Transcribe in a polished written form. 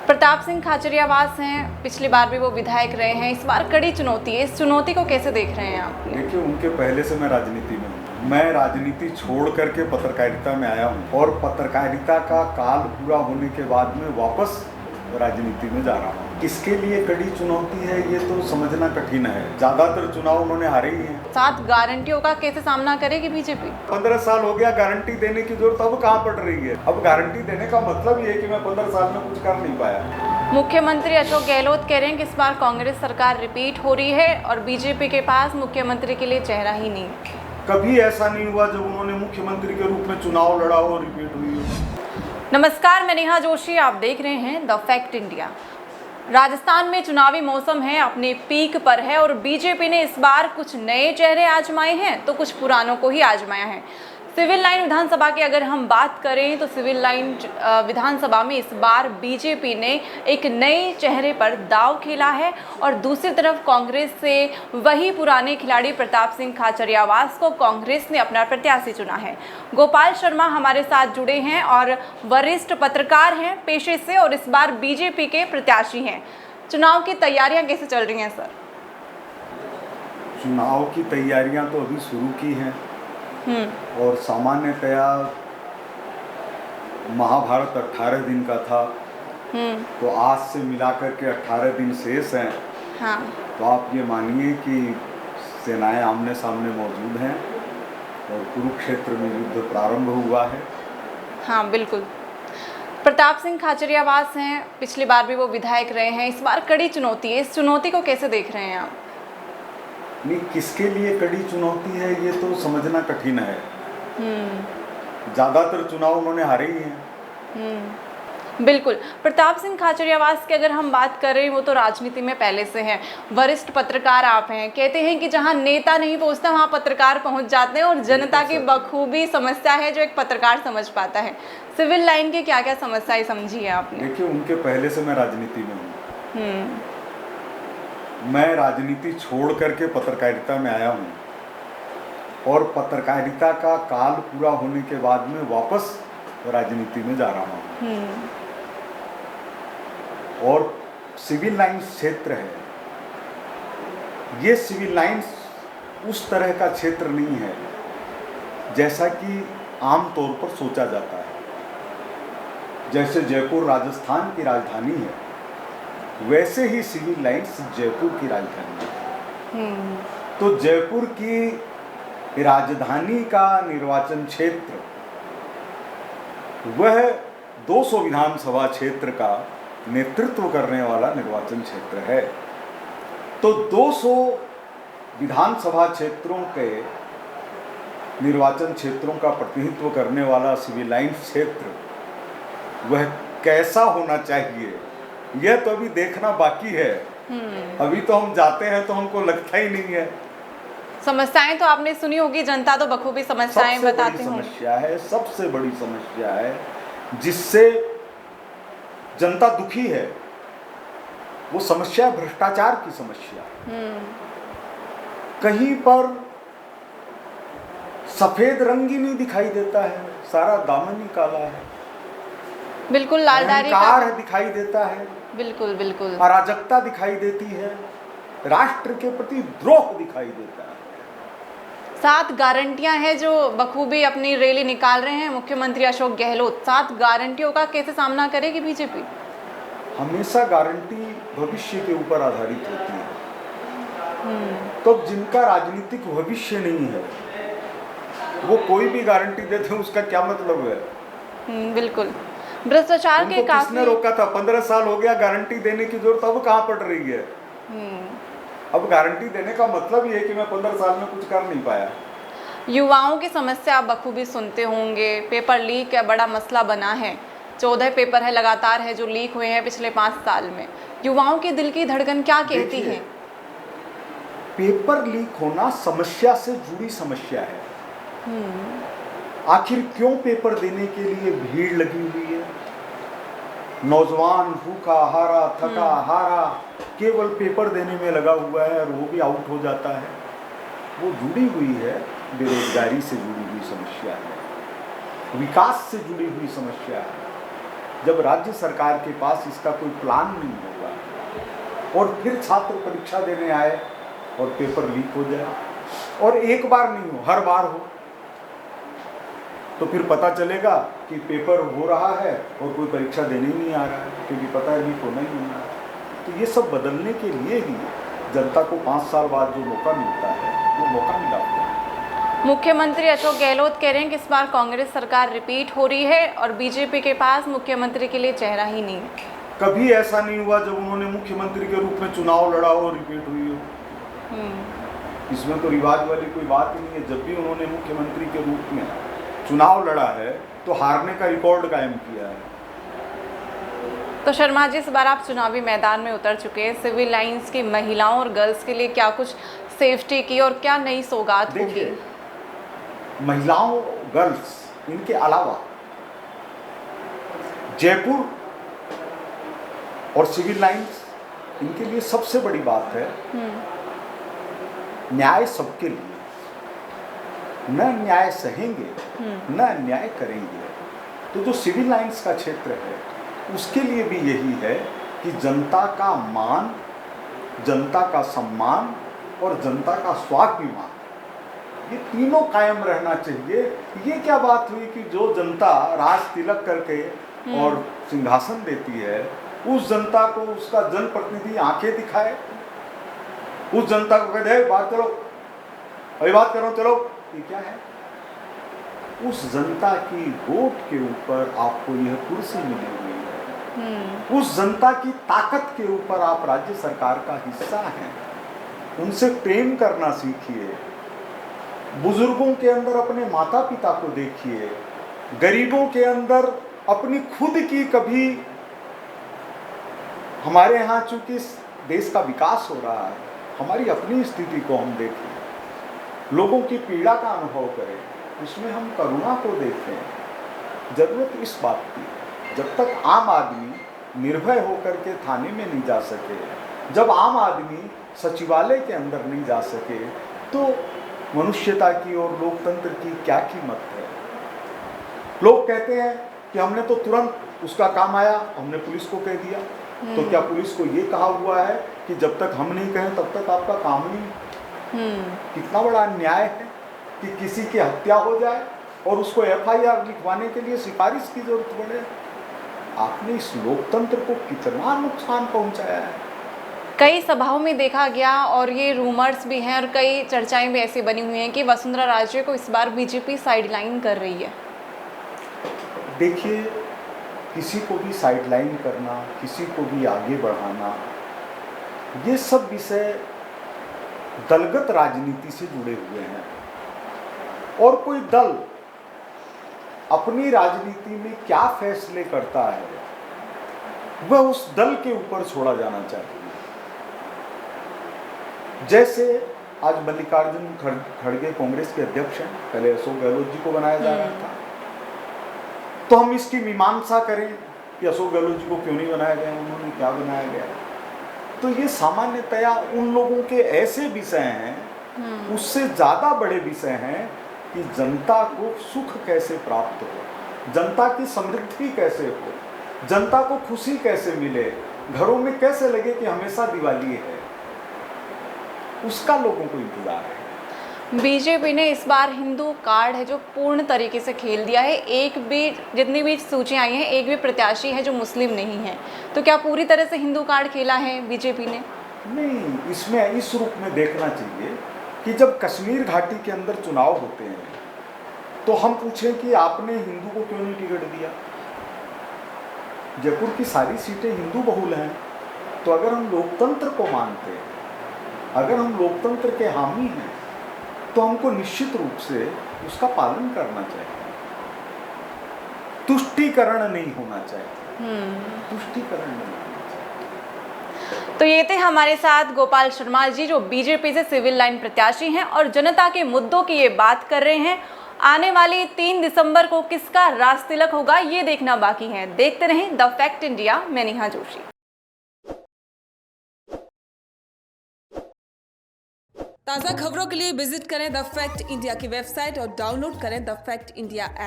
प्रताप सिंह खाचरियावास हैं, पिछली बार भी वो विधायक रहे हैं, इस बार कड़ी चुनौती है। इस चुनौती को कैसे देख रहे हैं आप? देखिए, उनके पहले से मैं राजनीति में हूँ। मैं राजनीति छोड़ करके पत्रकारिता में आया हूँ और पत्रकारिता का काल पूरा होने के बाद में वापस राजनीति में जा रहा हूँ। किसके लिए कड़ी चुनौती है ये तो समझना कठिन है। ज्यादातर चुनाव उन्होंने हारे ही हैं। 7 गारंटियों का कैसे सामना करेगी बीजेपी? 15 साल हो गया, गारंटी देने की जरूरत अब कहाँ पड़ रही है। अब गारंटी देने का मतलब ये है कि मैं 15 साल में कुछ कर नहीं पाया। मुख्यमंत्री अशोक गहलोत कह रहे हैं कि इस बार कांग्रेस सरकार रिपीट हो रही है और बीजेपी के पास मुख्यमंत्री के लिए चेहरा ही नहीं। कभी ऐसा नहीं हुआ जब उन्होंने मुख्यमंत्री के रूप में चुनाव लड़ा हो, रिपीट हुई हो। नमस्कार, मैं नेहा जोशी, आप देख रहे हैं द फैक्ट इंडिया। राजस्थान में चुनावी मौसम है, अपने पीक पर है और बीजेपी ने इस बार कुछ नए चेहरे आजमाए हैं तो कुछ पुरानों को ही आजमाया है। सिविल लाइन विधानसभा की अगर हम बात करें तो सिविल लाइन विधानसभा में इस बार बीजेपी ने एक नए चेहरे पर दांव खेला है और दूसरी तरफ कांग्रेस से वही पुराने खिलाड़ी प्रताप सिंह खाचरियावास को कांग्रेस ने अपना प्रत्याशी चुना है। गोपाल शर्मा हमारे साथ जुड़े हैं और वरिष्ठ पत्रकार हैं पेशे से और इस बार बीजेपी के प्रत्याशी हैं। चुनाव की तैयारियां कैसे चल रही हैं सर? चुनाव की तैयारियां तो अभी शुरू की हैं और सामान्यतया महाभारत 18 दिन का था तो आज से मिलाकर के 18 दिन शेष हैं। हाँ। तो आप ये मानिए कि सेनाएं आमने सामने मौजूद हैं और कुरुक्षेत्र में युद्ध प्रारंभ हुआ है। हाँ बिल्कुल। प्रताप सिंह खाचरियावास हैं, पिछली बार भी वो विधायक रहे हैं, इस बार कड़ी चुनौती है। इस चुनौती को कैसे देख रहे हैं आप? नहीं, किसके लिए कड़ी चुनौती है ये तो समझना कठिन है। ज्यादातर चुनाव उन्होंने हारे ही हैं। बिल्कुल। प्रताप सिंह खाचरियावास की अगर हम बात करें, वो तो राजनीति में पहले से हैं, वरिष्ठ पत्रकार आप हैं। कहते हैं कि जहां नेता नहीं पहुंचता वहां पत्रकार पहुंच जाते हैं और जनता की बखूबी समस्या है जो एक पत्रकार समझ पाता है। सिविल लाइन की क्या क्या समस्याएं समझी है आपने? देखिए, उनके पहले से मैं राजनीति में हूँ। मैं राजनीति छोड़ करके पत्रकारिता में आया हूँ और पत्रकारिता का काल पूरा होने के बाद में वापस राजनीति में जा रहा हूँ। और सिविल लाइन क्षेत्र है, ये सिविल लाइन उस तरह का क्षेत्र नहीं है जैसा कि आमतौर पर सोचा जाता है। जैसे जयपुर राजस्थान की राजधानी है, वैसे ही सिविल लाइन्स जयपुर की राजधानी है। तो जयपुर की राजधानी का निर्वाचन क्षेत्र वह 200 विधानसभा क्षेत्र का नेतृत्व करने वाला निर्वाचन क्षेत्र है। तो 200 विधानसभा क्षेत्रों के निर्वाचन क्षेत्रों का प्रतिनिधित्व करने वाला सिविल लाइन क्षेत्र वह कैसा होना चाहिए यह तो अभी देखना बाकी है। अभी तो हम जाते हैं तो हमको लगता ही नहीं है। समस्याएं तो आपने सुनी होगी, जनता तो बखूबी समस्याएं बताती होगी। समस्या है, सबसे बड़ी समस्या है जिससे जनता दुखी है, वो समस्या भ्रष्टाचार की समस्या। कहीं पर सफेद रंग ही नहीं दिखाई देता है, सारा दामन ही काला है। बिल्कुल, लालदारी का दिखाई देता है। बिल्कुल बिल्कुल। अराजकता दिखाई देती है, राष्ट्र के प्रति द्रोह दिखाई देता है। 7 गारंटियां हैं जो बखूबी अपनी रैली निकाल रहे हैं मुख्यमंत्री अशोक गहलोत। 7 गारंटियों का कैसे सामना करेगी बीजेपी? हमेशा गारंटी भविष्य के ऊपर आधारित होती है। तो जिनका राजनीतिक भविष्य नहीं है वो कोई भी गारंटी देते हैं, उसका क्या मतलब है? बिल्कुल। भ्रष्टाचार के काफी किसने रोका था? 15 साल हो गया, गारंटी देने की जरूरत अब कहाँ पड़ रही है? अब गारंटी देने का मतलब ये है कि मैं 15 साल में कुछ कर नहीं पाया। युवाओं की समस्या आप बखूबी सुनते होंगे। पेपर लीक का बड़ा मसला बना है। 14 पेपर है लगातार है जो लीक हुए हैं पिछले 5 साल में। युवाओं के दिल की धड़कन क्या कहती है? पेपर लीक होना समस्या से जुड़ी समस्या है। आखिर क्यों पेपर देने के लिए भीड़ लगी हुई है? नौजवान भूखा हारा थका हारा केवल पेपर देने में लगा हुआ है और वो भी आउट हो जाता है। वो जुड़ी हुई है, बेरोजगारी से जुड़ी हुई समस्या है, विकास से जुड़ी हुई समस्या है। जब राज्य सरकार के पास इसका कोई प्लान नहीं होगा और फिर छात्र परीक्षा देने आए और पेपर लीक हो जाए, और एक बार नहीं हो, हर बार हो, तो फिर पता चलेगा कि पेपर हो रहा है और कोई परीक्षा देने ही नहीं आ रहा है, क्योंकि पता है लीक होना ही नहीं है। तो ये सब बदलने के लिए ही जनता को 5 साल बाद जो मौका मिलता है वो मौका मिला हुआ है। मुख्यमंत्री अशोक गहलोत कह रहे हैं कि इस बार कांग्रेस सरकार रिपीट हो रही है और बीजेपी के पास मुख्यमंत्री के लिए चेहरा ही नहीं है। कभी ऐसा नहीं हुआ जब उन्होंने मुख्यमंत्री के रूप में चुनाव लड़ा हो और रिपीट हुई हो। इसमें तो रिवाज वाली कोई बात ही नहीं है। जब भी उन्होंने मुख्यमंत्री के रूप में चुनाव लड़ा है तो हारने का रिकॉर्ड कायम किया है। तो शर्मा जी, इस बार आप चुनावी मैदान में उतर चुके हैं, सिविल लाइंस की महिलाओं और गर्ल्स के लिए क्या कुछ सेफ्टी की और क्या नई सौगात होगी? देखिए, महिलाओं, गर्ल्स, इनके अलावा जयपुर और सिविल लाइंस, इनके लिए सबसे बड़ी बात है न्याय सबके लिए। न न्याय सहेंगे न अन्याय करेंगे। तो जो सिविल लाइंस का क्षेत्र है उसके लिए भी यही है कि जनता का मान, जनता का सम्मान और जनता का स्वाभिमान, ये तीनों कायम रहना चाहिए। ये क्या बात हुई कि जो जनता राज तिलक करके और सिंहासन देती है, उस जनता को उसका जनप्रतिनिधि आंखें दिखाए, उस जनता को कहते हैं बात करो, अभी बात करो, चलो, ये क्या है? उस जनता की वोट के ऊपर आपको यह कुर्सी मिली हुई है, उस जनता की ताकत के ऊपर आप राज्य सरकार का हिस्सा हैं। उनसे प्रेम करना सीखिए, बुजुर्गों के अंदर अपने माता पिता को देखिए, गरीबों के अंदर अपनी खुद की, कभी हमारे यहाँ चूंकि देश का विकास हो रहा है, हमारी अपनी स्थिति को हम देखें, लोगों की पीड़ा का अनुभव करें, उसमें हम करुणा को देखें। जरूरत इस बात की, जब तक आम आदमी निर्भय होकर के थाने में नहीं जा सके, जब आम आदमी सचिवालय के अंदर नहीं जा सके, तो मनुष्यता की और लोकतंत्र की क्या कीमत है? लोग कहते हैं कि हमने तो तुरंत, उसका काम आया हमने पुलिस को कह दिया। तो क्या पुलिस को ये कहा हुआ है कि जब तक हम नहीं कहें तब तक आपका काम नहीं? कितना बड़ा अन्याय है कि किसी की हत्या हो जाए और उसको FIR लिखवाने के लिए सिफारिश की जरूरत पड़े। आपने इस लोकतंत्र को कितना नुकसान पहुंचाया है। कई सभाओं में देखा गया और ये रूमर्स भी हैं और कई चर्चाएं भी ऐसी बनी हुई हैं कि वसुंधरा राजे को इस बार बीजेपी साइडलाइन कर रही है। देखिए, किसी को भी साइडलाइन करना, किसी को भी आगे बढ़ाना, ये सब विषय दलगत राजनीति से जुड़े हुए हैं और कोई दल अपनी राजनीति में क्या फैसले करता है वह उस दल के ऊपर छोड़ा जाना चाहिए। जैसे आज मल्लिकार्जुन खड़गे कांग्रेस के अध्यक्ष हैं, पहले अशोक गहलोत जी को बनाया जा रहा था, तो हम इसकी मीमांसा करें कि अशोक गहलोत जी को क्यों नहीं बनाया गया, उन्होंने क्या बनाया गया। तो ये सामान्यतया उन लोगों के ऐसे विषय हैं, उससे ज़्यादा बड़े विषय हैं कि जनता को सुख कैसे प्राप्त हो, जनता की समृद्धि कैसे हो, जनता को खुशी कैसे मिले, घरों में कैसे लगे कि हमेशा दिवाली है, उसका लोगों को इंतजार है। बीजेपी ने इस बार हिंदू कार्ड है जो पूर्ण तरीके से खेल दिया है। एक भी, जितनी भी सूचियां आई हैं, एक भी प्रत्याशी है जो मुस्लिम नहीं है। तो क्या पूरी तरह से हिंदू कार्ड खेला है बीजेपी ने? नहीं, इसमें इस रूप में देखना चाहिए कि जब कश्मीर घाटी के अंदर चुनाव होते हैं तो हम पूछें कि आपने हिंदू को क्यों नहीं टिकट दिया? जयपुर की सारी सीटें हिंदू बहुल हैं। तो अगर हम लोकतंत्र को मानते हैं, अगर हम लोकतंत्र के हामी हैं, तो हमको निश्चित रूप से उसका पालन करना चाहिए। तुष्टीकरण नहीं होना चाहिए, तुष्टीकरण नहीं होना चाहिए। तो ये थे हमारे साथ गोपाल शर्मा जी, जो बीजेपी से सिविल लाइन प्रत्याशी हैं और जनता के मुद्दों की ये बात कर रहे हैं। आने वाली 3 दिसंबर को किसका राज तिलक होगा, ये देखना बाकी है। देखते रहें द फैक्ट इंडिया। मैं नेहा जोशी। ताज़ा खबरों के लिए विजिट करें द फैक्ट इंडिया की वेबसाइट और डाउनलोड करें द फैक्ट इंडिया ऐप।